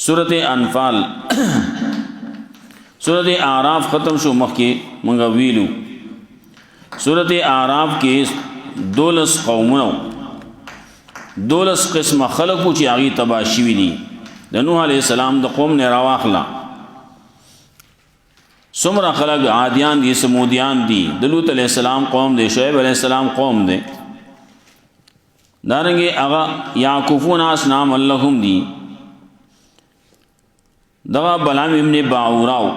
سورۃ انفال سورۃ اعراف ختم شو مخکې مونږ ویلو سورۃ اعراف کې 12 قومونه 12 قسم خلقو چې هغه تباشي وي دي د نوح علی السلام د قوم نه راواخلا څومره خلق عادیان دي سمودیان دي د لوط علی السلام قوم دي شعیب علی السلام قوم دي دارنګه هغه یعقوفون اسنام اللهم دي دغه بلام ابن باوراو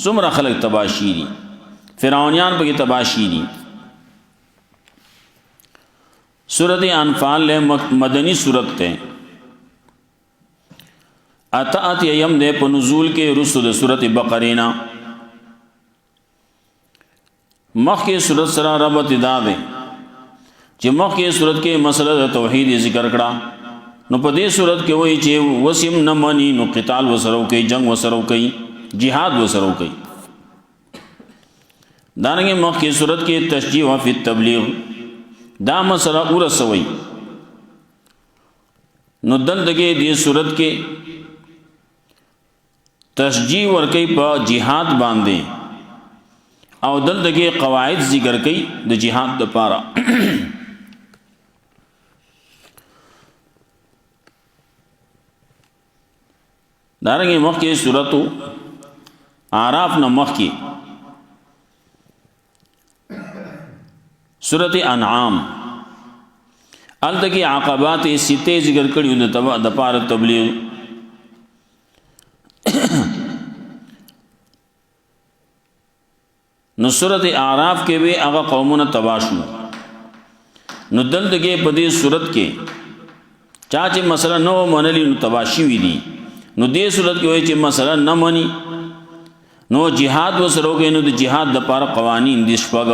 څومره خلق تباشی دي فرعونیان په تباشی دي سورۃ انفال له مدنی سورۃ ته اتات یم ده په نزول کې رسو د سورۃ بقره نا مخکې سورۃ سره ربط ادا ده چې مخکې سورۃ کې مسله د توحید ذکر کړه نو په دې صورت کې وایي چې وسیم نه مانی نو قتال وسرو کوي جنگ وسرو کوي jihad وسرو کوي دانګه مخکې صورت کې تشجیع او فی تبلیغ دا مسله ورسوي نو دلته دې صورت کې تشجیع ور کوي په jihad باندې او دلته کې قواعد ذکر کوي د jihad لپاره دارنګه مخکې سورۃ اعراف نه مخکې سورۃ انعام التکی عقبات سته ذکر کړیو د پاره تبلیغ نو سورۃ اعراف کې به هغه قومونه تباشو نو دلته په دې سورۃ کې چا چې مثلا نو منلی نو تباشي وی دي نو دې صورت کې وایي چې مثلا نه مانی نو jihad وسره کوي نو د jihad د پاره قوانین د شپږ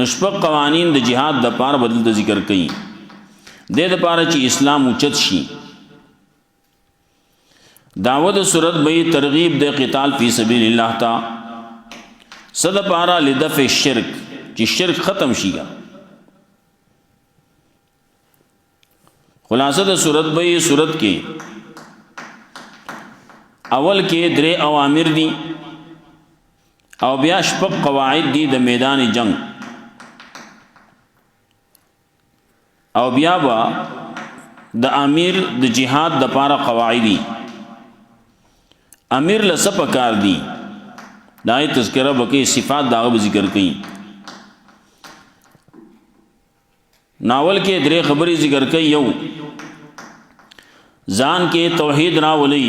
نو شپږ قوانین د jihad د پاره بدل د ذکر کړي د پاره چې اسلام اوچت شي دعوت صورت به ترغیب د قتال فی سبیل الله تا صد پاره لدفع الشرک چې شرک ختم شيګا خلاصه د صورت به صورت کې اول کې درې اوامر دي او بیا شپږ قواعد دي د میدان جنگ او بیا با د امیر د جهاد د پاره قواعد دي امیر له سپکار دي دای تذکرہ بکی صفات داغه ذکر کړي ناول کې درې خبرې ذکر کړي یو ځان کې توحید راولي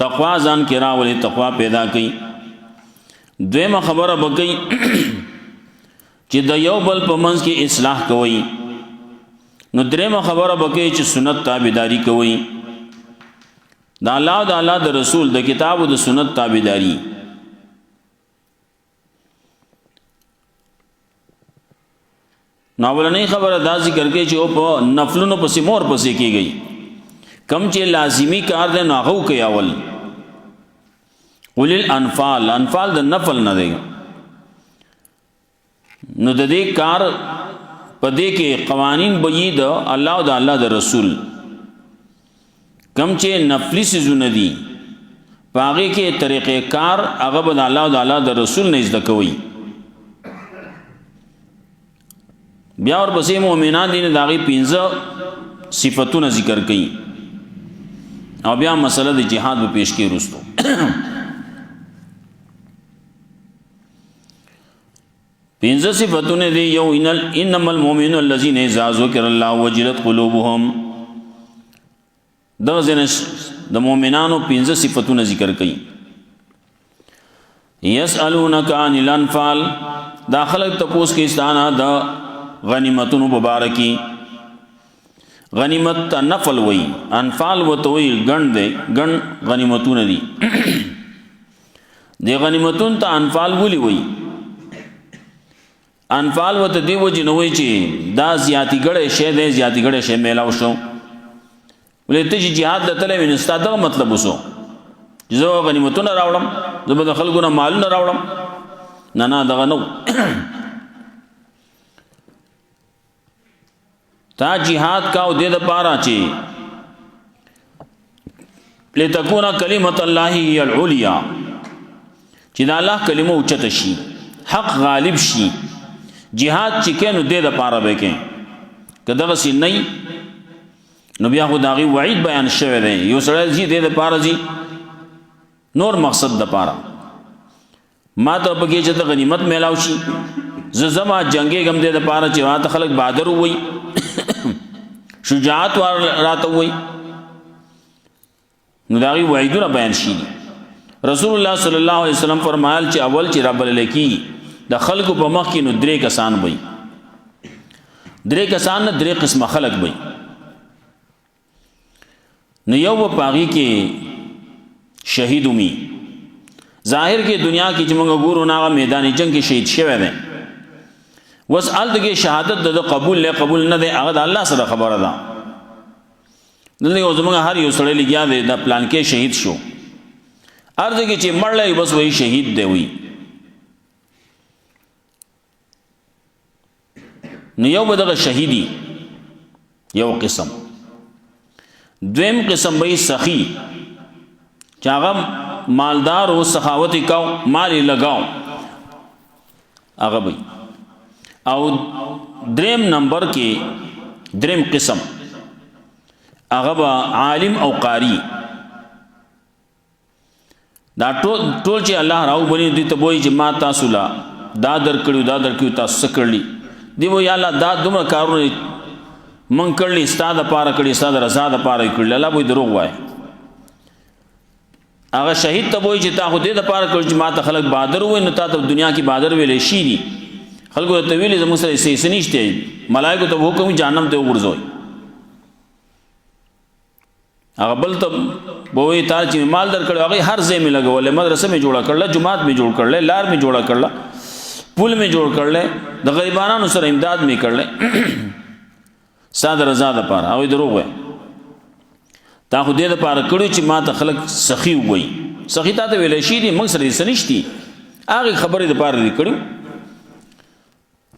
تقوا ځان کې راولي تقوا پیدا کړي دویمه خبره بګي چې د یو بل په منځ کې اصلاح کوي نو دریمه خبره بګي چې سنت تابعداري کوي د الله او د الله د رسول د کتاب او د سنت تابعداري ناولنې خبره دا ذکر کوي چې او په نفلونو پسې مور پسې کیږي کم چې لازمی کار ده نو هغه کوي اول قل الانفال انفال د نفل نه دی نو د دې کار په دې کې قوانین به د الله او د الله د رسول کم چې نفلی سيزونه دي باغې کې طریقې کار هغه به د الله او د الله د رسول نه زده کوي بیا ور پسې مؤمنان دي داغي 15 صفاتونه ذکر کړي او بیا مسله د jihad په پیش کې رسو پنځه صفاتونه دي یو انما المؤمنون الذين اذا ذكر الله وجلت قلوبهم دا ځنه د مؤمنانو پنځه صفاتونه ذکر کړي يسالونك عن الانفال داخله تپوس کې استانه د غنیمتونو مبارکي غنیمت نفل وی انفال وتوی غن دے غن غنیمتون دی دی غنیمتون ته انفال ولی وی انفال وت دی وجه نوې چې دا زیاتی ګړې شه دې زیاتی ګړې شه میلاو شو ولې ته چې jihad د تلې وینستا دا مطلب وسو زه غنیمتون راوړم زه به خلکو نه مالونه راوړم نه دغه نو تا jihad کا او د پاره چې لتكون کلمت الله هي العليا چې دا الله کلمه اوچت شي حق غالب شي جهاد چې کینو دې د پاره به کې کداغه سي نه نو بیا خو داغي وعید بیان شوی دی یو سره دې د پاره دي نور مقصد د پاره ما ته په کې چې غنیمت میلاو شي زما جنگي غم دې د پاره چې وا ته خلک بہادر وي شجاعت راته وي نو داغي وعیدونه بیان شي رسول الله صلی الله علیه وسلم فرمایل چې اول چې رب لکی د خلکو په مخ کې نو درې کسان وي درې کسان نه درې قسمه خلک وي نو یو په پاغي کې شهید ومي ظاهر کې دنیا کې چې موږ ګورو ناغه میدان جنگ کې شهید شوی دی وسال دغه شهادت د قبول له قبول نه دی هغه د الله سره خبره ده دلته یو زموږ هر یو سړی لګیا دی د پلان کې شهید شو ارزه کې چې مړلې بس وای شهید دی وی نو یو بدغه شهیدی یو قسم دویم قسم به سخی چاغه مالدار او سخاوت کاو مال لگاو هغه به او دریم نمبر کې دریم قسم هغه به عالم او قاری دا ټول چې الله راو بني دي ته وایي چې ما تاسو لا دا درکړو تاسو کړلی دی وو یا الله دا دومره کارونه من کړلی ستاده پاره کړی ستاده رضا ده پاره کړلی الله به دروغ وای هغه شهید ته وایي چې تا خو دې د پاره کړی چې ما ته خلک بہادر وای نو تا ته دنیا کې بہادر ویلې شي دي خلکو ته ویلې زموږ سره سې نشته ملائکه ته حکم جهنم ته ورځوي هغه بل ته بوې تا چې مال درکړ هغه هر ځای می لګولې مدرسې می جوړه کړل جماعت می جوړ کړل لار می جوړه کړل پول می جوړ کړل د غریبانو سره امداد می کړل ساده رضا ده پاره او دروغ وای تا خو دې د پاره کړو چې ما ته خلک سخی وای سخی ته ویلې شي دي موږ سره سنشتي هغه خبرې د پاره کړو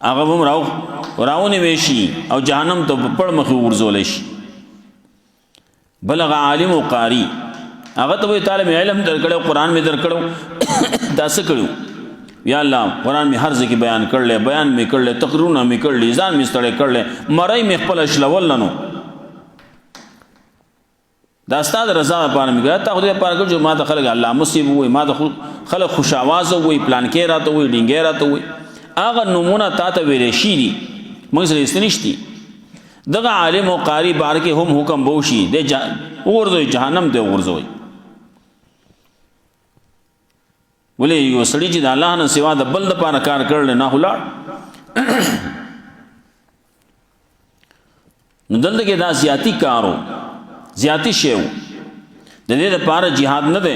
هغه هم راونه وشي او جهنم ته پړ مخ ورزول شي بلغ عالم او قاری هغه ته طالب علم درکړو قران می درکړو داس کړو یا الله قران می هر ځکه بیان کړل بیان می کړل تقریرونه می کړل ځان می ستړي کړل مړی می خپل شلول نو دا ستاد رضا په می ګټه خو دې په اړه چې ما ته خلک الله مصیب وي ما ته خلک خوش आवाज وي پلان کې راته وي ډینګې راته وي هغه نمونه تا ته ویلې شي دي موږ سره استنشتي دغه عالم او قاری بار کې هم حکم بوشي د ورځي جهنم ته ورځوي ولې یو سړی چې د الله نه سوا د بل د پاره کار کړل نه هلاړ نو دلته کې دا زیاتی کارو زیاتی شیو د دې لپاره jihad نه ده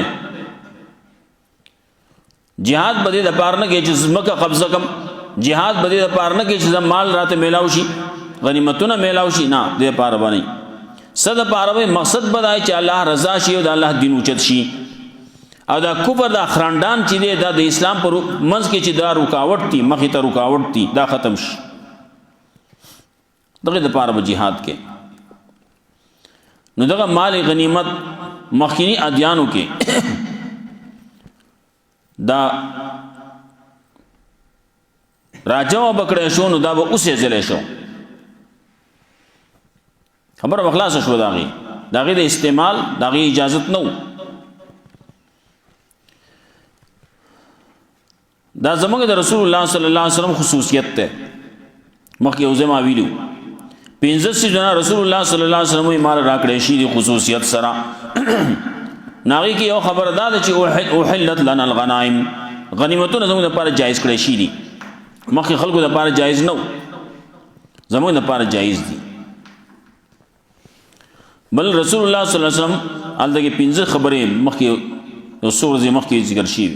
jihad بده د پاره نه کې چې زمکه قبضه کم jihad بده د پاره نه کې چې مال راته میلاو شي غنیمتونه میلاو شي نه د پاره باندې صد پاره مقصد بدای چې الله رضا شي او د الله دین اوچت شي او دا کفر دا خراندان چې دا د اسلام پر منځ کې چې دا رکاوټ دي مخې ته رکاوټ دي دا ختم شي دغه د پاره به jihad کې نو دغه مال غنیمت مخکینی ادیانو کې دا راجو بکړې شو نو دا به اوسې ځلې شو خبره مخلاص شو داغي د استعمال داغي اجازت نو دا زمونږ د رسول الله صلی الله علیه وسلم خصوصیت ته مخکې اوسه ما ویلو 15 جنا رسول الله صلی الله علیه وسلم مال راکړې شي د خصوصیت سره ناغي کې یو خبر ده چې اوحلت لنا الغنائم غنیمتونه زموږ لپاره جایز کړې شي دي مخکې خلکو لپاره جایز نه زموږ لپاره جایز دي بل رسول الله صلی الله علیه وسلم الدغه 15 خبرې مخکې رسول مخکې ذکر شي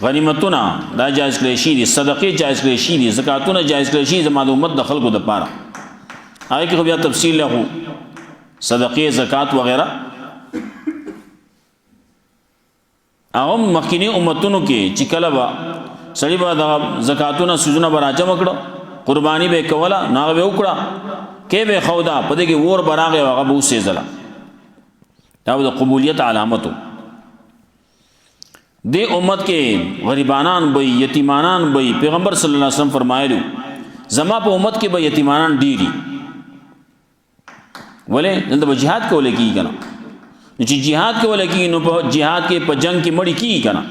غنیمتونه دا جایز کړی شي دي صدقې جایز کړی شي دي زکاتونه جایز کړی شي زموږ امت د خلکو د پاره هغه کې بیا تفصیل له صدقې زکات وغیرہ اوم مخکینی امتونو کې چې کله با سړي با د زکاتونه سوزونه براجم کړه قرباني به کوله ناغه به وکړه کې به خودا پدې کې ور براغه هغه بو سي زلا دا د قبولیت علامتو دې امت کې غریبانان به یتیمانان به پیغمبر صلی الله علیه وسلم فرمایلو زما په امت کې به یتیمانان ډیری ولې دلته به jihad کولای کیږي کنه چې jihad کولای کیږي نو په jihad کې په جنگ کې مړی کیږي کنه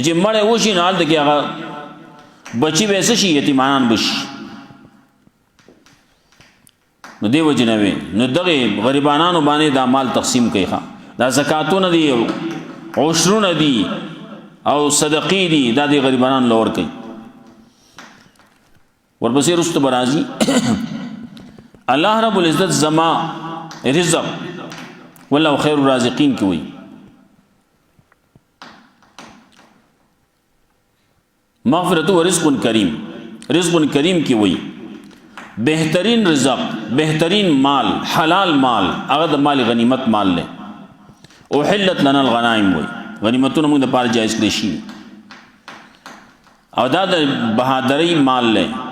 چې مړی وشي نه حالت کې هغه بچي ویسه شي یتیمانان بشي نو دی وجنوي نو دغه غریبانانو باندې دا مال تقسیم کوي دا زکاتونه دي عشرونه دي او صدقې دي دا دی غریبانان لور کوي ورپسې رستو برازي الله رب العزت زما رزق والله خیر الرازقین کی وي مغفرت و رزق کریم کی وي بہترین رزق بہترین مال حلال مال هغه د مال غنیمت مال له احلت لنا الغنائم وي غنیمتونه موږ د پاره جایز کړی شي او دا د بهادری مال له